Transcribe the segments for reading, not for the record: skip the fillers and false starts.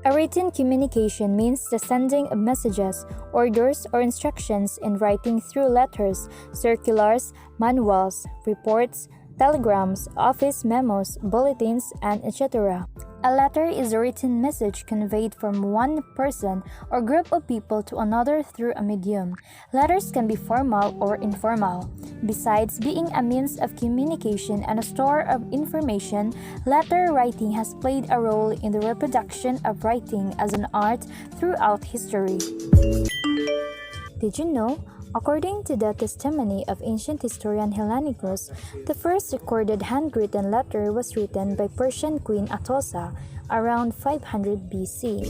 A written communication means the sending of messages, orders, or instructions in writing through letters, circulars, manuals, reports, telegrams, office memos, bulletins, and etc. A letter is a written message conveyed from one person or group of people to another through a medium. Letters can be formal or informal. Besides being a means of communication and a store of information, letter writing has played a role in the reproduction of writing as an art throughout history. Did you know? According to the testimony of ancient historian Hellenicus, the first recorded handwritten letter was written by Persian Queen Atossa around 500 BC.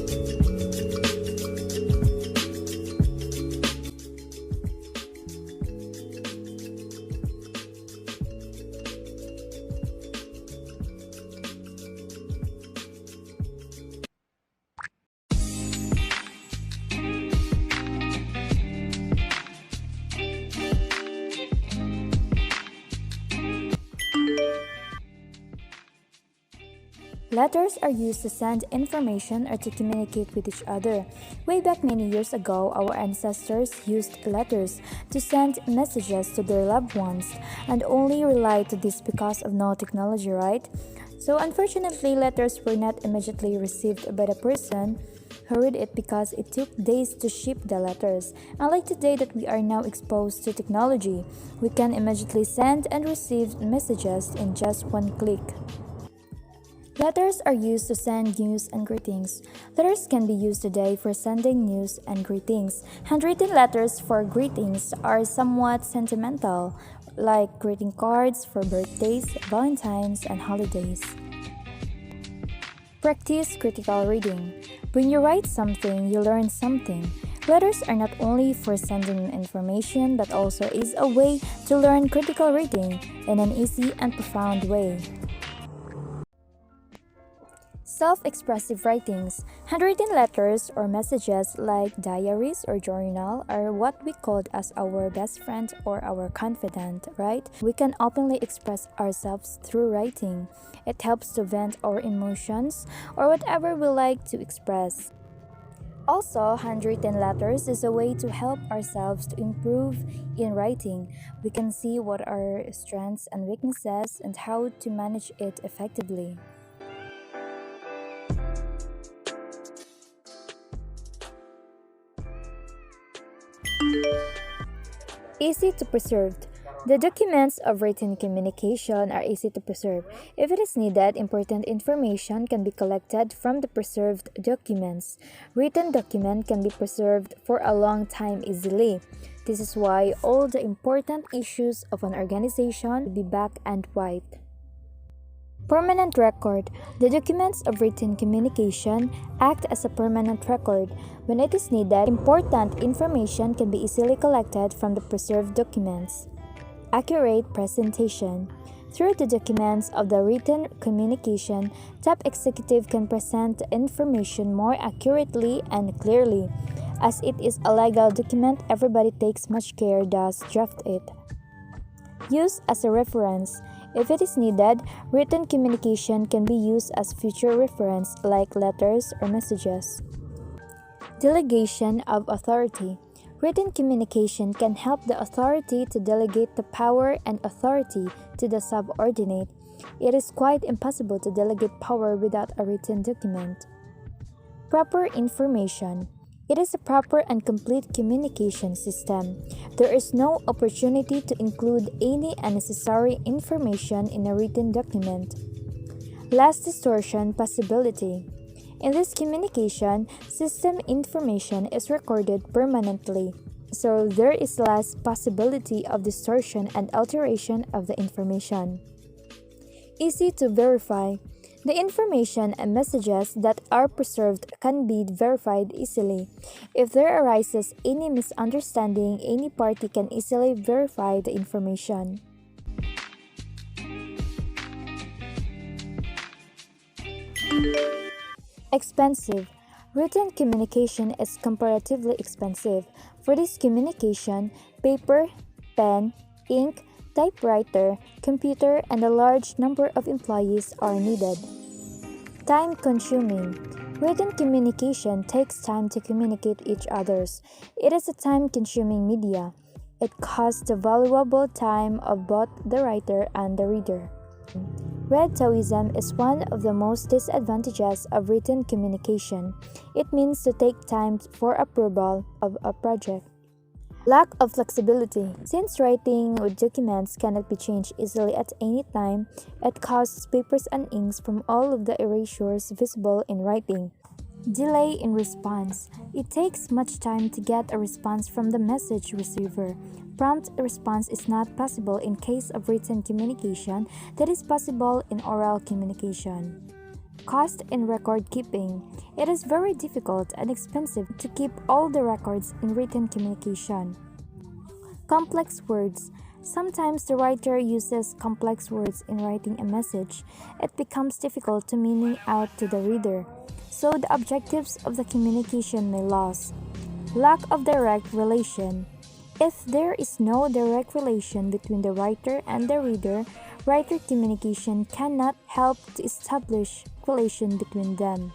Letters are used to send information or to communicate with each other. Way back many years ago, our ancestors used letters to send messages to their loved ones and only relied to this because of no technology, right? So unfortunately, letters were not immediately received by the person who read it because it took days to ship the letters. Unlike today that we are now exposed to technology, we can immediately send and receive messages in just one click. Letters are used to send news and greetings. Letters can be used today for sending news and greetings. Handwritten letters for greetings are somewhat sentimental, like greeting cards for birthdays, Valentines, and holidays. Practice critical reading. When you write something, you learn something. Letters are not only for sending information but also is a way to learn critical reading in an easy and profound way. Self-expressive writings. Handwritten letters or messages like diaries or journal are what we call as our best friend or our confidant, right? We can openly express ourselves through writing. It helps to vent our emotions or whatever we like to express. Also, handwritten letters is a way to help ourselves to improve in writing. We can see what are our strengths and weaknesses and how to manage it effectively. Easy to preserve. The documents of written communication are easy to preserve. If it is needed, important information can be collected from the preserved documents. Written document can be preserved for a long time easily. This is why all the important issues of an organization will be black and white. Permanent record. The documents of written communication act as a permanent record. When it is needed, important information can be easily collected from the preserved documents. Accurate presentation. Through the documents of the written communication, top executive can present the information more accurately and clearly. As it is a legal document, everybody takes much care to draft it. Use as a reference. If it is needed, written communication can be used as future reference like letters or messages. Delegation of authority. Written communication can help the authority to delegate the power and authority to the subordinate. It is quite impossible to delegate power without a written document. Proper information. It is a proper and complete communication system. There is no opportunity to include any unnecessary information in a written document. Last distortion possibility. In this communication system, information is recorded permanently, so there is less possibility of distortion and alteration of the information. Easy to verify. The information and messages that are preserved can be verified easily. If there arises any misunderstanding, any party can easily verify the information. Expensive. Written communication is comparatively expensive. For this communication, paper, pen, ink, typewriter, computer, and a large number of employees are needed. Time consuming. Written communication takes time to communicate each others. It is a time consuming media. It costs the valuable time of both the writer and the reader. Red Taoism is one of the most disadvantages of written communication. It means to take time for approval of a project. Lack of flexibility. Since writing with documents cannot be changed easily at any time, it costs papers and inks from all of the erasures visible in writing. Delay in response. It takes much time to get a response from the message receiver. Prompt response is not possible in case of written communication that is possible in oral communication. Cost in record keeping. It is very difficult and expensive to keep all the records in written communication. Complex words. Sometimes the writer uses complex words in writing a message. It becomes difficult to meaning out to the reader, so the objectives of the communication may lose. Lack of direct relation. If there is no direct relation between the writer and the reader, writer communication cannot help to establish relation between them.